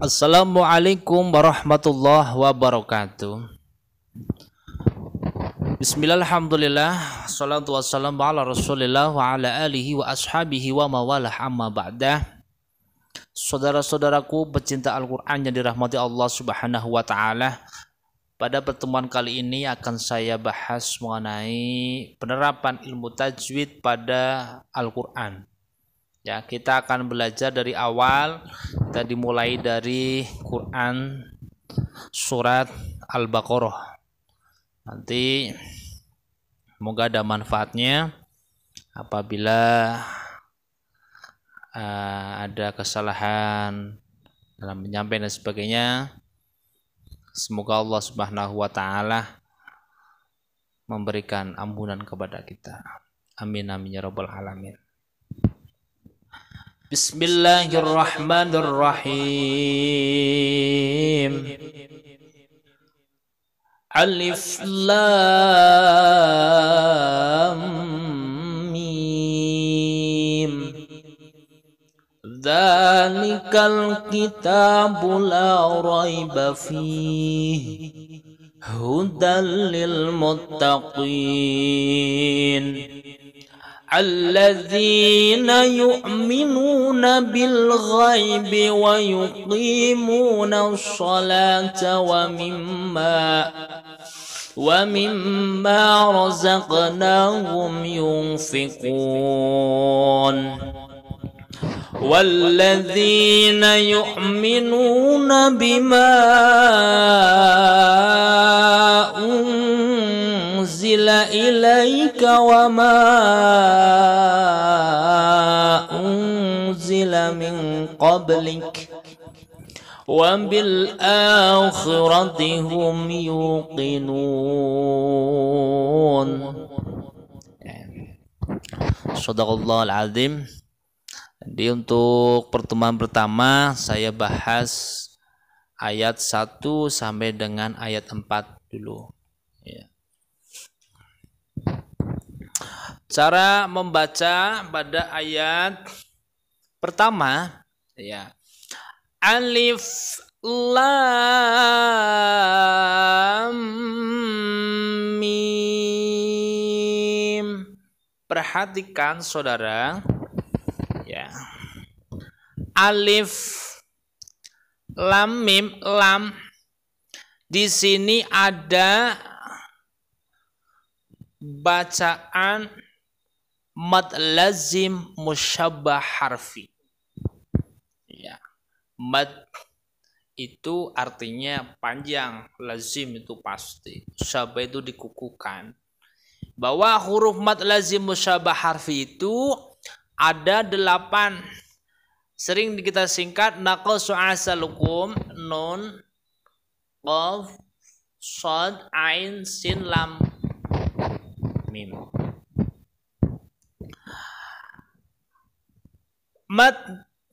Assalamualaikum warahmatullahi wabarakatuh. Bismillahirrahmanirrahim. Salatu wassalamu ala Rasulillah wa ala alihi wa ashabihi wa mawalah amma ba'dah. Saudara-saudaraku pecinta Al-Qur'an yang dirahmati Allah Subhanahu wa taala. Pada pertemuan kali ini akan saya bahas mengenai penerapan ilmu tajwid pada Al-Qur'an. Ya, kita akan belajar dari awal. Kita dimulai dari Quran surat Al-Baqarah. Nanti semoga ada manfaatnya. Apabila ada kesalahan dalam penyampaian dan sebagainya, semoga Allah Subhanahu wa taala memberikan ampunan kepada kita. Amin amin ya rabbal alamin. Bismillahirrahmanirrahim. Alif Lam Mim. Dzalikal kitabu la raiba fihi hudan lil muttaqin. الذين يؤمنون بالغيب ويقيمون الصلاة ومما رزقناهم ينفقون والذين يؤمنون بما أنزل إليك وما أنزل من قبلك وبالآخرة هم يوقنون. Shadaqallahul azim. Jadi untuk pertemuan pertama saya bahas ayat 1 sampai dengan ayat 4 dulu. Ya. Cara membaca pada ayat pertama, ya. Alif Lam Mim. Perhatikan saudara, ya. Alif Lam Mim, lam. Di sini ada bacaan mad lazim musyabbah harfi. Ya. Mad itu artinya panjang, lazim itu pasti, musyabbah itu dikukuhkan. Bahwa huruf mad lazim musyabbah harfi itu ada 8. Sering kita singkat naqasu asalukum, nun, qaf, shad, ain, sin, lam, mim. Mad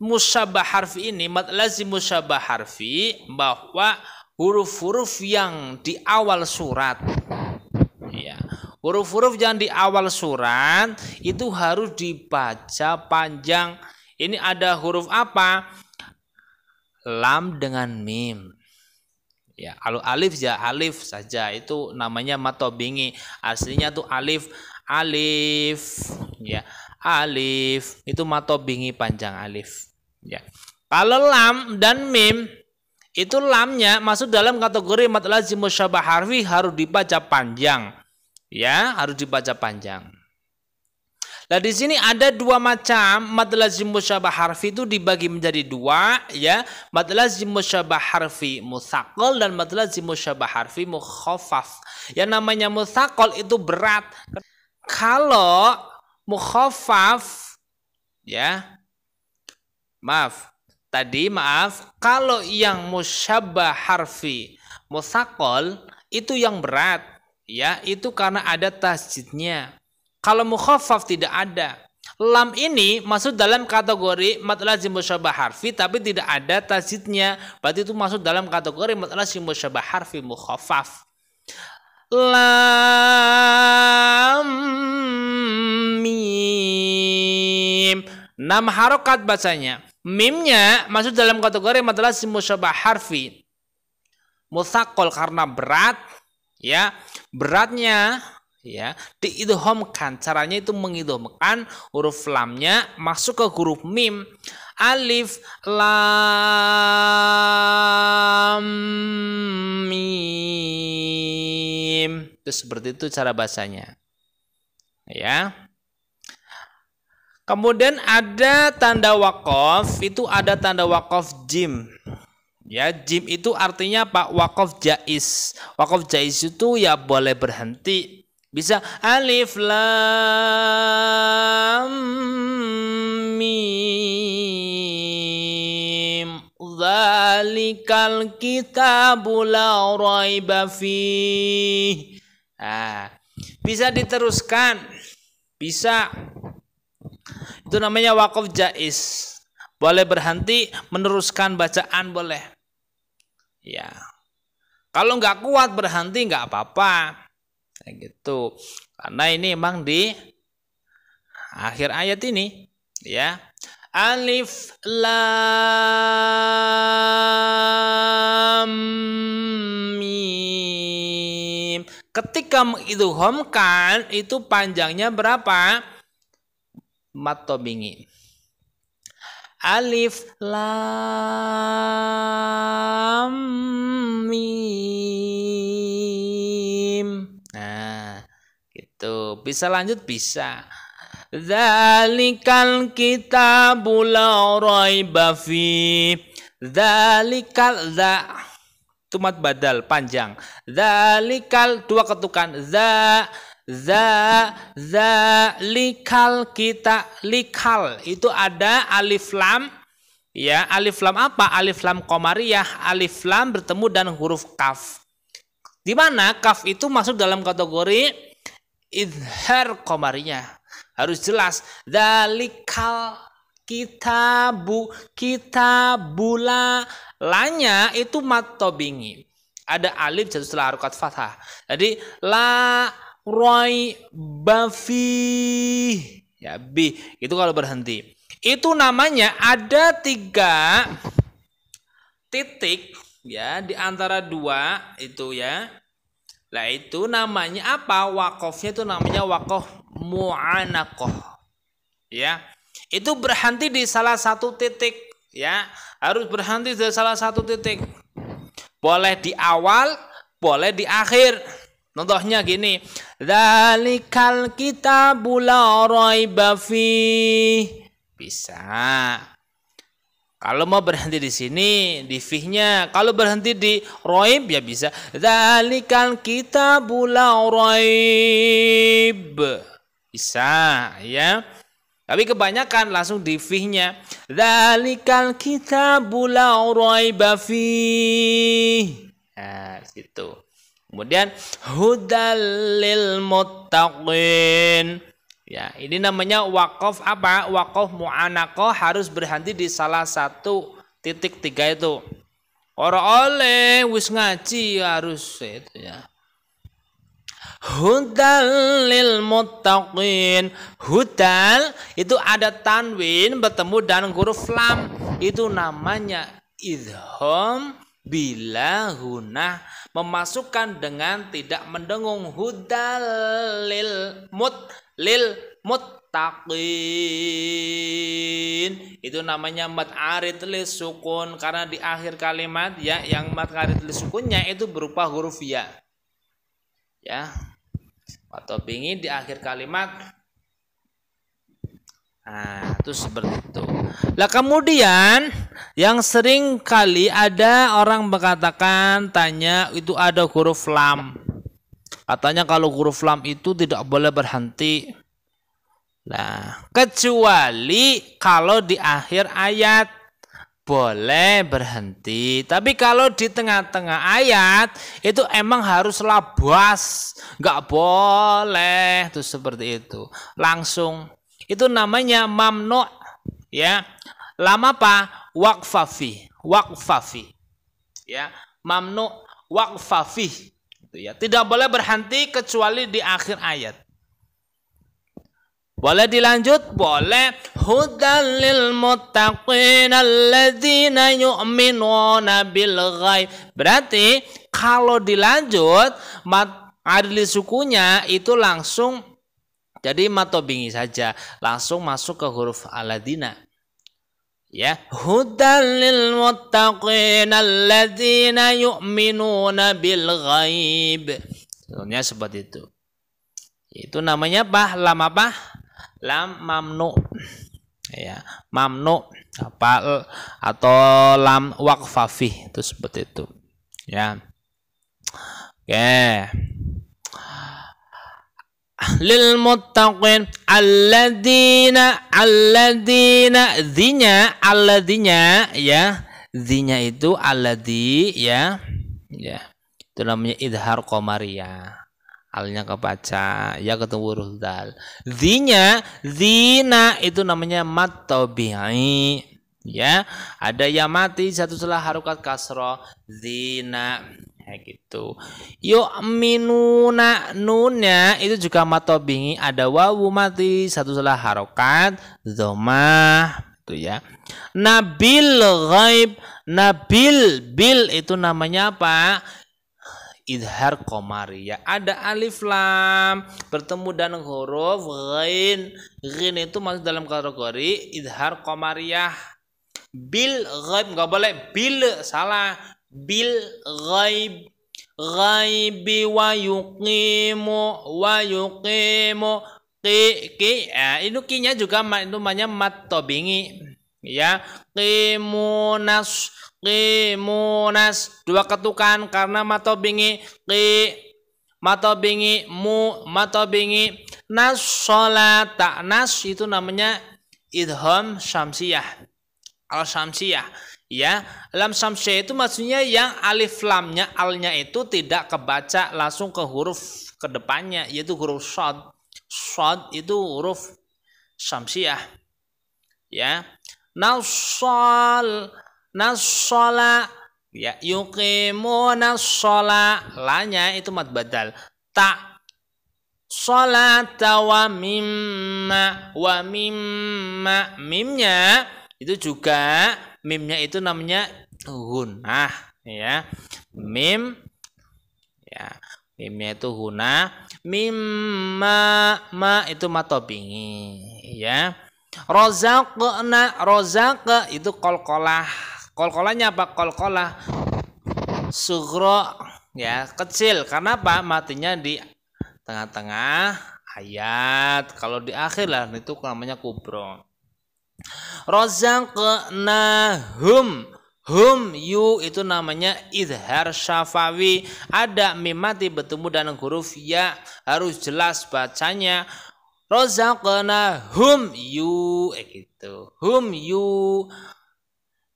musyabbah harfi ini, mad lazim musyabbah harfi, bahwa huruf-huruf yang di awal surat, ya, huruf-huruf yang di awal surat itu harus dibaca panjang. Ini ada huruf apa? Lam dengan mim. Ya, kalau alif ya alif saja, itu namanya matobingi. Aslinya tuh alif, ya. Alif itu matobingi panjang alif, ya. Kalau lam dan mim itu, lamnya masuk dalam kategori mad lazim musyabbah harfi, harus dibaca panjang, ya, harus dibaca panjang. Nah, di sini ada 2 macam mad lazim musyabbah harfi, itu dibagi menjadi 2, ya. Mad lazim musyabbah harfi mutsaqal dan mad lazim musyabbah harfi mukhaffaf. Yang namanya mutsaqal itu berat. Kalau mukhaffaf, ya, maaf, kalau yang musyabbah harfi mutsaqal itu yang berat, ya, itu karena ada tasjidnya. Kalau mukhaffaf tidak ada. Lam ini masuk dalam kategori mad lazim musyabbah harfi tapi tidak ada tasjidnya, berarti itu masuk dalam kategori mad lazim musyabbah harfi mukhaffaf. Lam Mim, 6 harokat bacanya. Mimnya masuk dalam kategori mad lazim musyabah harfi. Mutsaqal karena berat, ya. Beratnya ya diidghamkan. Caranya itu mengidghamkan huruf lamnya masuk ke huruf mim. Alif lam mim. Itu seperti itu cara bahasanya. Ya. Kemudian ada tanda waqaf, itu ada tanda waqaf jim. Ya, jim itu artinya apa? Waqaf jaiz. Waqaf jaiz itu ya boleh berhenti. Bisa alif lam mim. Dzalikal kitabu la raiba fih. Nah, bisa diteruskan. Bisa. Itu namanya waqaf jaiz. Boleh berhenti, meneruskan bacaan boleh. Ya. Kalau nggak kuat berhenti nggak apa-apa. Kayak gitu. Karena ini emang di akhir ayat ini, ya. Alif lam mim. Ketika mengidghamkan itu panjangnya berapa? Mad tobingi. Alif lam mim. Nah, gitu. Bisa lanjut bisa. Dzalikal kitabu la raiba fi. Dzalikal za. Itu mad badal panjang. Dzalikal dua ketukan. Likal kita likal itu ada alif lam, ya. Alif lam apa? Alif lam qamariyah. Alif lam bertemu dan huruf kaf, di mana kaf itu masuk dalam kategori izhar qamariyah. Harus jelas. Dalikal kitabula lanya itu mad tobingi, ada alif jatuh setelah harokat fathah. Jadi la raiba fi, ya, bi itu kalau berhenti. Itu namanya ada 3 titik, ya, di antara 2 itu, ya. Nah, itu namanya apa? Waqafnya itu namanya waqaf mu'anaqah, ya. Itu berhenti di salah satu titik, ya. Harus berhenti di salah satu titik. Boleh di awal, boleh di akhir. Contohnya gini, dzalikal kitabu la raiba fih. Bisa. Kalau mau berhenti di sini, di fihnya. Kalau berhenti di raib ya bisa. Dzalikal kitabu la raib. Bisa, ya. Tapi kebanyakan langsung di fihnya. Dzalikal kitabu la raiba fih. Nah, gitu. Kemudian hudal lil muttaqin. Ya, ini namanya waqaf apa? Waqaf mu'anaqah, harus berhenti di salah satu titik 3 itu. Ora oleh wis ngaji harus itu, ya. Hudal lil muttaqin. Hudal itu ada tanwin bertemu dan huruf lam. Itu namanya idgham bila gunah, memasukkan dengan tidak mendengung. Hudal lil muttaqin. Itu namanya mad arid lis sukun, karena di akhir kalimat, ya, yang mad arid lis sukunnya itu berupa huruf ya. Ya. Atau pingin di akhir kalimat. Nah, itu seperti itu. Lah kemudian yang sering kali ada orang berkatakan, tanya, itu ada huruf lam. Katanya kalau huruf lam itu tidak boleh berhenti. Nah, kecuali kalau di akhir ayat boleh berhenti. Tapi kalau di tengah-tengah ayat itu emang harus labas, nggak boleh. Itu seperti itu. Langsung. Itu namanya mamnu, ya. Lam apa? Waqfafi. Ya, mamnu waqfafi. Itu, ya. Tidak boleh berhenti kecuali di akhir ayat. Boleh dilanjut? Boleh. hudal lil muttaqin alladzina yu'minuna bil ghaib. Berarti kalau dilanjut adli sukunya itu langsung jadi matobingi saja, langsung masuk ke huruf alladzina. Ya, hudal lil muttaqin alladzina yu'minuna bil ghaib. Contohnya seperti itu. Itu namanya apa? Lam apa? Lam mamnu. Ya, mamnu apa atau lam waqfafih itu seperti itu. Ya. Oke. Lil muttaqin alladzina alladzina ya. Zinya itu alladzi ya. Ya. Itu namanya idhar qamariyah. Alnya kebaca, ya ketemu huruf dal. Zinya, zina itu namanya mat tabi'i. Ya, ada yang mati satu setelah harokat kasroh, zina, kayak gitu. Yu'minuna nunnya itu juga mat tabi'i, ada wawu mati satu setelah harokat, dhammah, itu ya. Nabil ghaib, nabil bil itu namanya apa? Idhar qamariyah. Ada alif lam bertemu dengan huruf ghain. Ghain itu masuk dalam kategori idhar qamariyah. Bil ghaib enggak boleh bil, salah. Bil ghaib. Ghaibi wa yuqimu ki itu kinya juga itu namanya mat tabingi ya. Qimunas dua ketukan karena matobingi matobingi nas sholata. Nas itu namanya idham syamsiyah al syamsiyah ya. Lam syamsiyah itu maksudnya yang alif lamnya alnya itu tidak kebaca langsung ke huruf kedepannya, yaitu huruf shad. Shad itu huruf syamsiyah ya. Nasola ya, yuqimuna shola, lanya itu mad badal. Ta sholata wa mimma mimnya itu juga mimnya itu namanya hunah ya. Mim ya, mimnya itu hunah. Mimma ma itu matobingi ya. Rozaqna itu qalqalah. Qalqalahnya apa? Qalqalah sughra ya, kecil. Karena apa? Matinya di tengah-tengah ayat. Kalau di akhir lah itu namanya kubro. Rozaqnahum yu itu namanya idhar syafawi. Ada mim mati bertemu dengan huruf ya, harus jelas bacanya. Rozaqnahum yu gitu. Hum yu.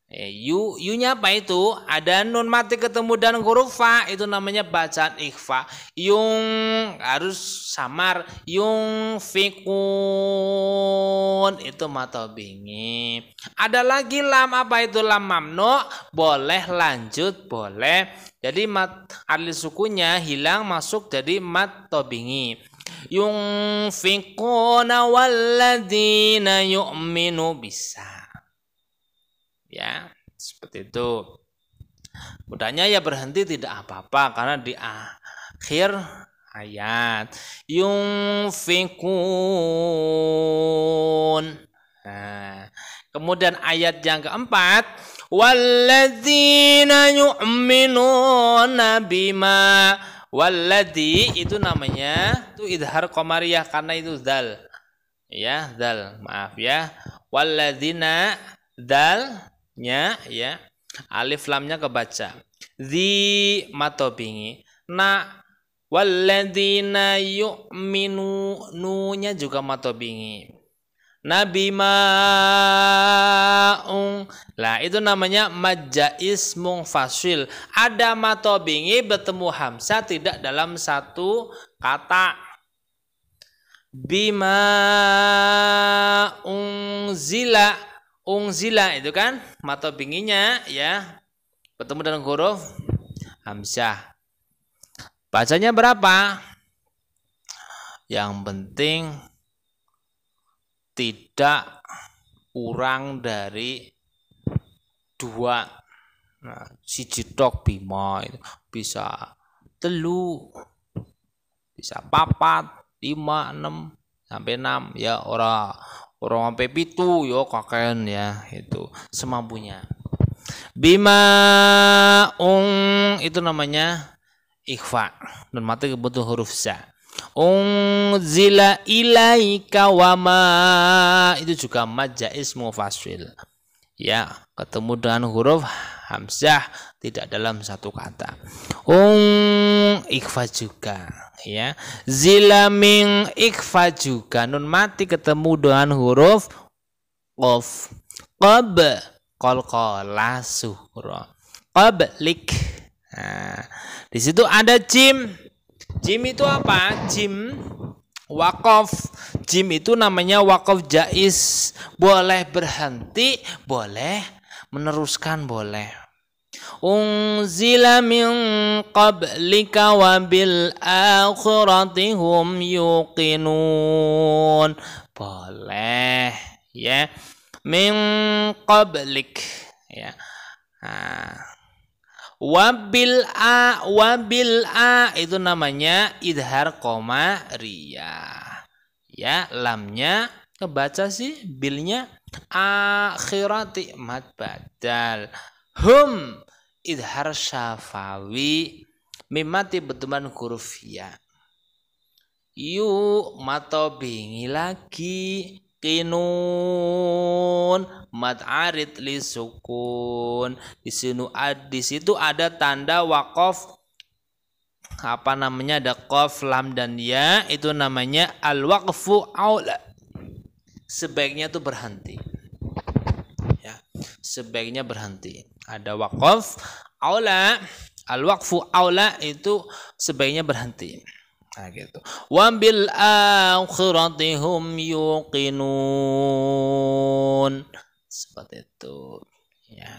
Yu-nya apa itu? Ada nun mati ketemu dengan huruf fa, itu namanya bacaan ikhfa. Yung harus samar. Yung fikun itu matobingi. Ada lagi lam, apa itu? Lam mamnu, boleh lanjut, boleh. Jadi adli sukunya hilang, masuk jadi mat tobingi. Yung fikuna walladina yu'minu bisa. Ya, seperti itu. Mudahnya ya berhenti tidak apa-apa karena di akhir ayat yunfikun. Nah, kemudian ayat yang keempat walladzina yu'minuna bima. Walladzi itu namanya itu idhar qamariyah karena itu dzal. Ya, dzal. Maaf ya. Walladzina dzalnya ya. Alif lamnya kebaca. Zi matobingi. Na walladzina yu'minu nunya juga matobingi. Nabi ma'ung. Lah itu namanya majais mungfasil. Ada matobingi bertemu hamzah tidak dalam satu kata. Bima unzila. Unzila itu kan matobinginya ya. Bertemu dengan huruf hamzah. Bacanya berapa? Yang penting tidak kurang dari 2. Nah, siji tok bima itu bisa 3, bisa 4, 5, 6 sampai 6 ya, orang sampai 7 yo kakean ya, itu semampunya. Bima itu namanya ikhfa, dan mati butuh huruf za. Unzila ilaika wama, itu juga mad jaiz mufasil ya, ketemu dengan huruf hamzah tidak dalam satu kata. Ikhfa juga ya, zila min ikhfa juga, nun mati ketemu dengan huruf qaf. Qab qalqalah suhra, qablik. Nah, di situ ada jim. Jim itu apa? Jim waqaf. Jim itu namanya waqaf jaiz, boleh berhenti, boleh meneruskan, boleh. Unzila min qablika wa bil akhirati hum yuqinun, boleh ya, min qablik ya. Wabil a itu namanya idhar koma riyah ya, lamnya kebaca sih, bilnya akhirati mad badal. Hum idhar syafawi, mimati berteman huruf ya. Yu mato bingi lagi, kinun mad arid li sukun. Di situ ada tanda waqaf, apa namanya, ada qaf, lam dan ya, itu namanya al waqfu aula, sebaiknya tuh berhenti ya, sebaiknya berhenti. Ada waqaf aula, al waqfu aula itu sebaiknya berhenti. Nah, gitu. Wa bil akhirati hum yuqinun, seperti itu ya.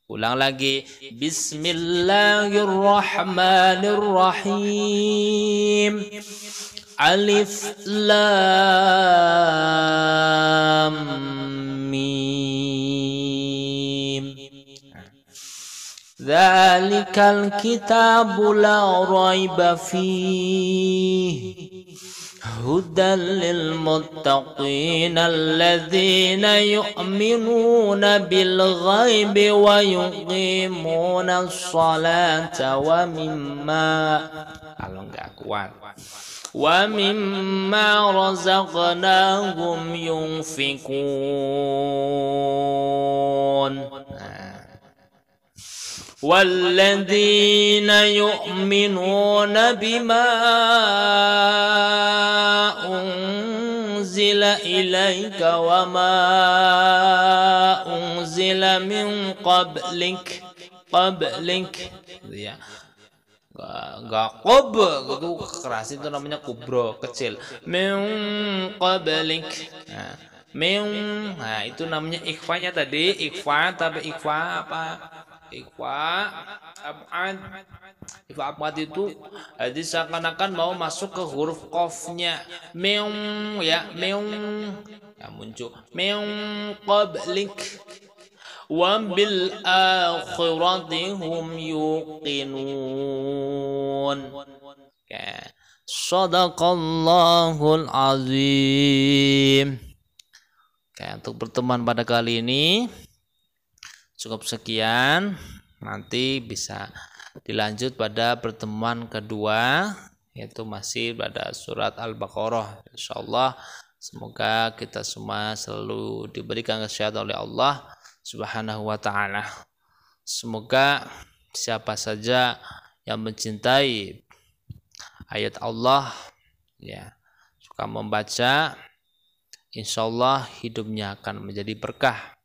Ulang lagi, bismillahirrahmanirrahim, alif lam mim, dzalikal kitabu la raiba fihi hudan lil muttaqin alladzina yu'minuna bil ghaibi wa yuqimuna sholata wa mimma, kalau enggak kuat, wa mimma razaqnahum yunfikun. والذين يؤمنون بما أنزل إليك وما أنزل من قبلك ya, nggak qob itu keras, itu namanya kubro, kecil. Min qablik, nah itu namanya ikhfanya tadi, ikhfa, tapi ikhfa apa? Ikhfa abad itu jadi seakan-akan mau masuk ke huruf qafnya, meong ya, meong ya, muncul meong qablik wa bil akhirati hum yuqinun. Shadaqallahul azim. Untuk pertemuan pada kali ini cukup sekian, nanti bisa dilanjut pada pertemuan kedua, yaitu masih pada surat Al-Baqarah. Insyaallah, semoga kita semua selalu diberikan kesehatan oleh Allah Subhanahu wa ta'ala. Semoga siapa saja yang mencintai ayat Allah ya, suka membaca, insyaallah hidupnya akan menjadi berkah.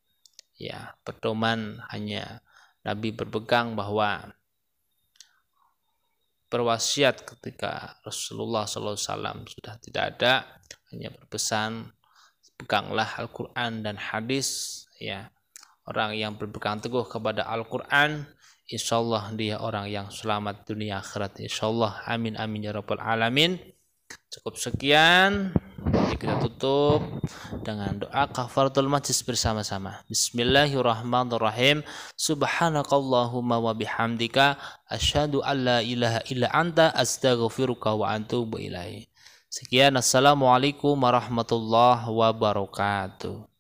Ya, pedoman hanya Nabi berpegang bahwa berwasiat ketika Rasulullah SAW sudah tidak ada, hanya berpesan peganglah Al-Quran dan hadis ya. Orang yang berpegang teguh kepada Al-Quran, insyaallah dia orang yang selamat dunia akhirat, insyaallah. Amin amin ya rabbal alamin. Cukup sekian. Mari kita tutup dengan doa kafaratul majlis bersama-sama. Bismillahirrahmanirrahim. Subhanakallahumma wa bihamdika asyhadu an la ilaha illa anta astaghfiruka wa atubu ilaik. Sekian, assalamualaikum warahmatullahi wabarakatuh.